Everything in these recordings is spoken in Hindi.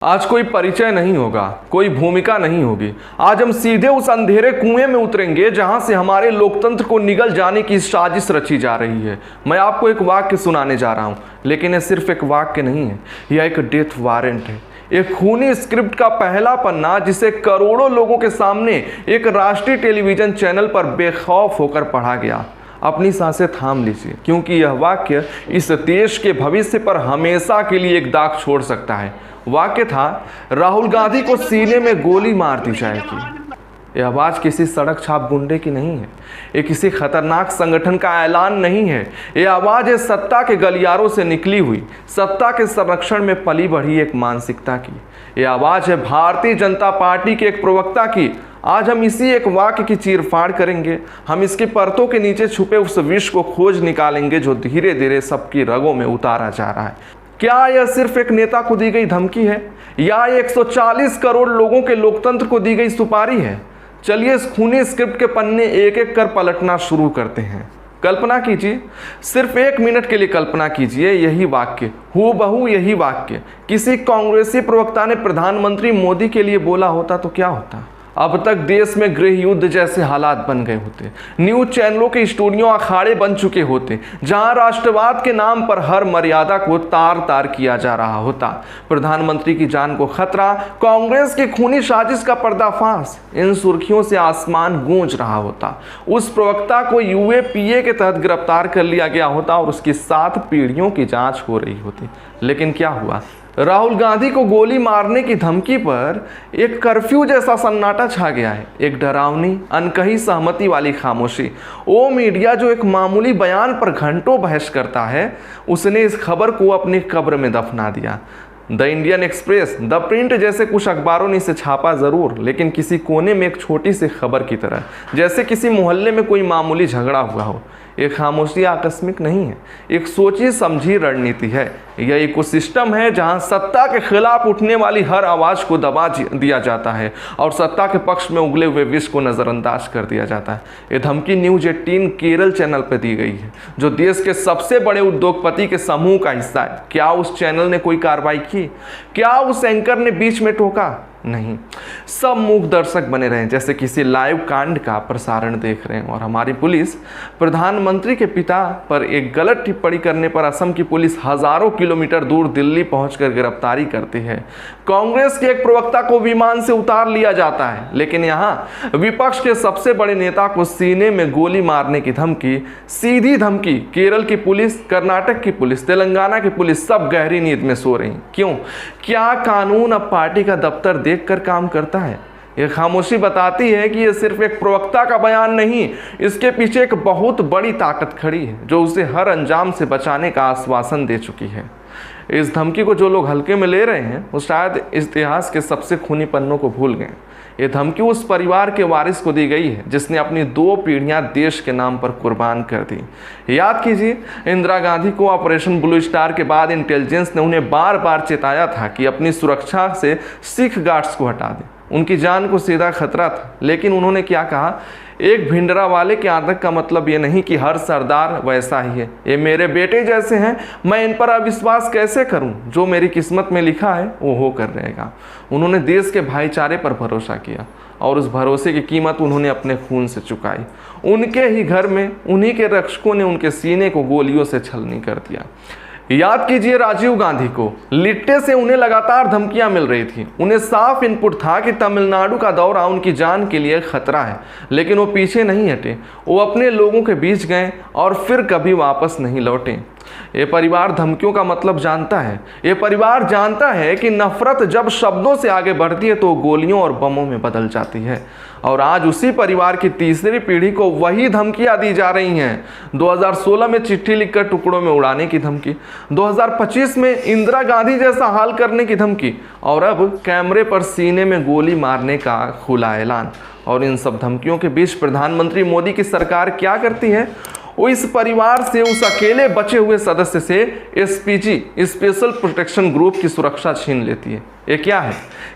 आज कोई परिचय नहीं होगा, कोई भूमिका नहीं होगी। आज हम सीधे उस अंधेरे कुएं में उतरेंगे जहां से हमारे लोकतंत्र को निगल जाने की साजिश रची जा रही है। मैं आपको एक वाक्य सुनाने जा रहा हूं, लेकिन यह सिर्फ एक वाक्य नहीं है, यह एक डेथ वारंट है। एक खूनी स्क्रिप्ट का पहला पन्ना जिसे करोड़ों लोगों के सामने एक राष्ट्रीय टेलीविजन चैनल पर बेखौफ होकर पढ़ा गया। अपनी सांसें थाम लीजिए, क्योंकि यह वाक्य इस देश के भविष्य पर हमेशा के लिए एक दाग छोड़ सकता है। वाक्य था, राहुल गांधी को सीने में गोली मार दी जाएगी। यह आवाज किसी सड़क छाप गुंडे की नहीं है, ये किसी खतरनाक संगठन का ऐलान नहीं है। यह आवाज है सत्ता के गलियारों से निकली हुई, सत्ता के संरक्षण में पली बढ़ी एक मानसिकता की। यह आवाज है भारतीय जनता पार्टी के एक प्रवक्ता की। आज हम इसी एक वाक्य की चीरफाड़ करेंगे। हम इसकी परतों के नीचे छुपे उस विष को खोज निकालेंगे जो धीरे धीरे सबकी रगों में उतारा जा रहा है। क्या यह सिर्फ एक नेता को दी गई धमकी है, या 140 करोड़ लोगों के लोकतंत्र को दी गई सुपारी है? चलिए इस खूनी स्क्रिप्ट के पन्ने एक एक कर पलटना शुरू करते हैं। कल्पना कीजिए, सिर्फ 1 मिनट के लिए कल्पना कीजिए, यही वाक्य, हूबहू यही वाक्य किसी कांग्रेसी प्रवक्ता ने प्रधानमंत्री मोदी के लिए बोला होता तो क्या होता? अब तक देश में गृह युद्ध जैसे हालात बन गए होते, न्यूज चैनलों के स्टूडियो अखाड़े बन चुके होते, जहां राष्ट्रवाद के नाम पर हर मर्यादा को तार तार किया जा रहा होता। प्रधानमंत्री की जान को खतरा, कांग्रेस की खूनी साजिश का पर्दाफाश, इन सुर्खियों से आसमान गूंज रहा होता। उस प्रवक्ता को यूएपीए के तहत गिरफ्तार कर लिया गया होता और उसकी 7 पीढ़ियों की जांच हो रही होती। लेकिन क्या हुआ? राहुल गांधी को गोली मारने की धमकी पर एक कर्फ्यू जैसा सन्नाटा छा गया है, एक डरावनी अनकही सहमति वाली खामोशी। वो मीडिया जो एक मामूली बयान पर घंटों बहस करता है, उसने इस खबर को अपनी कब्र में दफना दिया। The Indian express, the print जैसे कुछ अखबारों ने इसे छापा जरूर, लेकिन किसी कोने में एक छोटी सी खबर की तरह, जैसे किसी मोहल्ले में कोई मामूली झगड़ा हुआ हो। एक खामोशी आकस्मिक नहीं है, एक सोची समझी रणनीति है। यह इकोसिस्टम है जहां सत्ता के खिलाफ उठने वाली हर आवाज को दबा दिया जाता है और सत्ता के पक्ष में उगले हुए विष को नजरअंदाज कर दिया जाता है। यह धमकी न्यूज 18 केरल चैनल पर दी गई है, जो देश के सबसे बड़े उद्योगपति के समूह का हिस्सा है। क्या उस चैनल ने कोई कार्रवाई की? क्या उस एंकर ने बीच में टोका? नहीं। सब मूक दर्शक बने रहे, जैसे किसी लाइव कांड का प्रसारण देख रहे हैं। और हमारी पुलिस प्रधानमंत्री के पिता पर एक गलत टिप्पणी करने पर असम की पुलिस हजारों किलोमीटर दूर दिल्ली पहुंचकर गिरफ्तारी करती है। कांग्रेस के एक प्रवक्ता को विमान से उतार लिया जाता है, लेकिन यहाँ विपक्ष के सबसे बड़े नेता को सीने में गोली मारने की धमकी, सीधी धमकी। केरल की पुलिस, कर्नाटक की पुलिस, तेलंगाना की पुलिस सब गहरी नींद में सो रही। क्यों? क्या कानून अब पार्टी का दफ्तर देखकर काम करता है? यह खामोशी बताती है कि यह सिर्फ एक प्रवक्ता का बयान नहीं, इसके पीछे एक बहुत बड़ी ताकत खड़ी है जो उसे हर अंजाम से बचाने का आश्वासन दे चुकी है। इस धमकी को जो लोग हल्के में ले रहे हैं, वो शायद इतिहास के सबसे खूनी पन्नों को भूल गए। ये धमकी उस परिवार के वारिस को दी गई है जिसने अपनी 2 पीढ़ियां देश के नाम पर कुर्बान कर दी। याद कीजिए, इंदिरा गांधी को ऑपरेशन ब्लू स्टार के बाद इंटेलिजेंस ने उन्हें बार बार चेताया था कि अपनी सुरक्षा से सिख गार्ड्स को हटा दें। उनकी जान को सीधा खतरा था, लेकिन उन्होंने क्या कहा? एक भिंडरा वाले के आतंक का मतलब ये नहीं कि हर सरदार वैसा ही है। ये मेरे बेटे जैसे हैं, मैं इन पर अविश्वास कैसे करूं? जो मेरी किस्मत में लिखा है वो होकर रहेगा। उन्होंने देश के भाईचारे पर भरोसा किया और उस भरोसे की कीमत उन्होंने अपने खून से चुकाई। उनके ही घर में उन्हीं के रक्षकों ने उनके सीने को गोलियों से छलनी कर दिया। याद कीजिए राजीव गांधी को, लिट्टे से उन्हें लगातार धमकियां मिल रही थी। उन्हें साफ इनपुट था कि तमिलनाडु का दौरा उनकी जान के लिए खतरा है, लेकिन वो पीछे नहीं हटे। वो अपने लोगों के बीच गए और फिर कभी वापस नहीं लौटे। ये परिवार धमकियों का मतलब जानता है। ये परिवार जानता है कि नफरत जब शब्दों से आगे बढ़ती है तो गोलियों और बमों में बदल जाती है। और आज उसी परिवार की तीसरी पीढ़ी को वही धमकियां दी जा रही हैं। 2016 में चिट्ठी लिखकर टुकड़ों में उड़ाने की धमकी, 2025 में इंदिरा गांधी जैसा हाल करने की धमकी, और अब कैमरे पर सीने में गोली मारने का खुला ऐलान। और इन सब धमकियों के बीच प्रधानमंत्री मोदी की सरकार क्या करती है? वो इस परिवार से, उस अकेले बचे हुए सदस्य से एसपीजी, स्पेशल प्रोटेक्शन ग्रुप की सुरक्षा छीन लेती है। ये क्या है?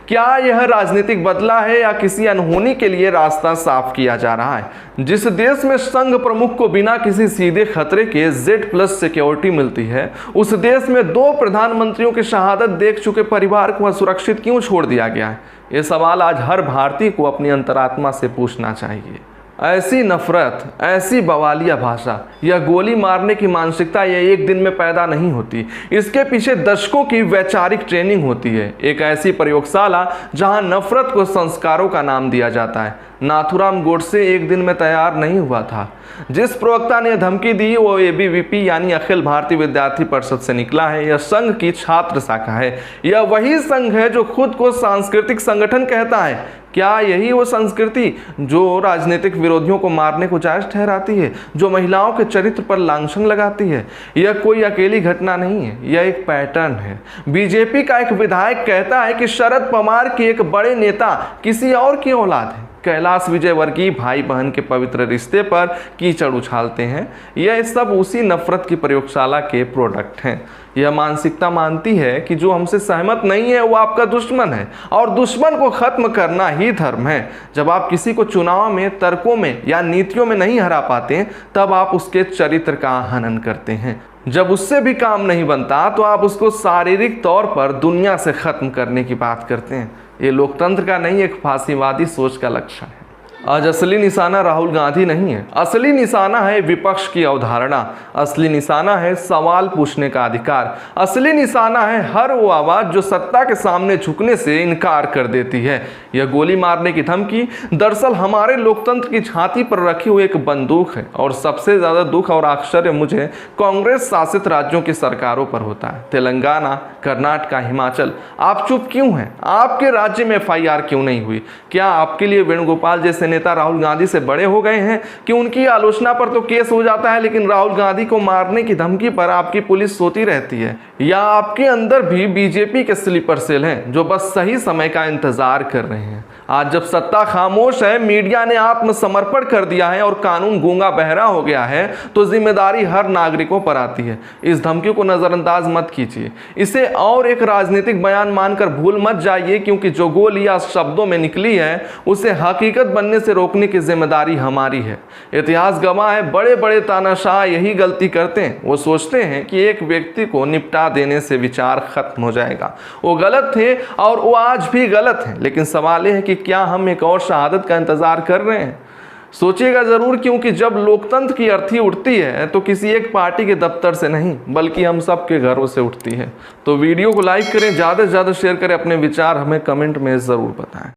क्या यह राजनीतिक बदला है या किसी अनहोनी के लिए रास्ता साफ किया जा रहा है? जिस देश में संघ प्रमुख को बिना किसी सीधे खतरे के Z+ सिक्योरिटी मिलती है, उस देश में 2 प्रधानमंत्रियों की शहादत देख चुके परिवार को असुरक्षित क्यों छोड़ दिया गया है? ये सवाल आज हर भारतीय को अपनी अंतरात्मा से पूछना चाहिए। ऐसी नफरत, ऐसी बवालिया भाषा या गोली मारने की मानसिकता ये एक दिन में पैदा नहीं होती। इसके पीछे दशकों की वैचारिक ट्रेनिंग होती है। एक ऐसी प्रयोगशाला जहां नफरत को संस्कारों का नाम दिया जाता है। नाथूराम गोडसे एक दिन में तैयार नहीं हुआ था। जिस प्रवक्ता ने धमकी दी वो ABVP यानी अखिल भारतीय विद्यार्थी परिषद से निकला है। यह संघ की छात्र शाखा है। यह वही संघ है जो खुद को सांस्कृतिक संगठन कहता है। क्या यही वो संस्कृति जो राजनीतिक विरोधियों को मारने को जायज ठहराती है, जो महिलाओं के चरित्र पर लांछन लगाती है? यह कोई अकेली घटना नहीं है, यह एक पैटर्न है। बीजेपी का एक विधायक कहता है कि शरद पवार के एक बड़े नेता किसी और की औलाद है। कैलाश विजयवर्गीय भाई बहन के पवित्र रिश्ते पर कीचड़ उछालते हैं। यह सब उसी नफरत की प्रयोगशाला के प्रोडक्ट हैं। यह मानसिकता मानती है कि जो हमसे सहमत नहीं है वो आपका दुश्मन है और दुश्मन को खत्म करना ही धर्म है। जब आप किसी को चुनाव में, तर्कों में या नीतियों में नहीं हरा पाते, तब आप उसके चरित्र का हनन करते हैं। जब उससे भी काम नहीं बनता तो आप उसको शारीरिक तौर पर दुनिया से खत्म करने की बात करते हैं। ये लोकतंत्र का नहीं, एक फांसीवादी सोच का लक्षण है। आज असली निशाना राहुल गांधी नहीं है, असली निशाना है विपक्ष की अवधारणा, असली निशाना है सवाल पूछने का अधिकार, असली निशाना है हर वो आवाज़ जो सत्ता के सामने झुकने से इनकार कर देती है। यह गोली मारने की धमकी दरअसल हमारे लोकतंत्र की छाती पर रखी हुई एक बंदूक है। और सबसे ज़्यादा दुख और आश्चर्य मुझे कांग्रेस शासित राज्यों की सरकारों पर होता है। तेलंगाना, कर्नाटक, हिमाचल, आप चुप क्यों हैं? आपके राज्य में FIR क्यों नहीं हुई? क्या आपके लिए वेणुगोपाल जैसे नेता राहुल गांधी से बड़े हो गए हैं कि उनकी आलोचना पर तो केस हो जाता है, लेकिन राहुल गांधी को मारने की धमकी पर आपकी पुलिस सोती रहती है? या आपके अंदर भी बीजेपी के स्लीपर सेल हैं जो बस सही समय का इंतजार कर रहे हैं? आज जब सत्ता खामोश है, मीडिया ने आत्मसमर्पण कर दिया है और कानून गूंगा बहरा हो गया है, तो जिम्मेदारी हर नागरिकों पर आती है। इस धमकी को नजरअंदाज मत कीजिए, इसे और एक राजनीतिक बयान मानकर भूल मत जाइए, क्योंकि जो गोली आज शब्दों में निकली है उसे हकीकत बनने से रोकने की जिम्मेदारी हमारी है। इतिहास गवाह है, बड़े बड़े तानाशाह यही गलती करते हैं। वो सोचते हैं कि एक व्यक्ति को निपटा देने से विचार खत्म हो जाएगा। वो गलत थे और वो आज भी गलत है, लेकिन सवाल यह है कि क्या हम एक और शहादत का इंतजार कर रहे हैं? सोचिएगा जरूर, क्योंकि जब लोकतंत्र की अर्थी उठती है तो किसी एक पार्टी के दफ्तर से नहीं, बल्कि हम सब के घरों से उठती है। तो वीडियो को लाइक करें, ज़्यादा से ज़्यादा शेयर करें, अपने विचार हमें कमेंट में ज़रूर बताएं।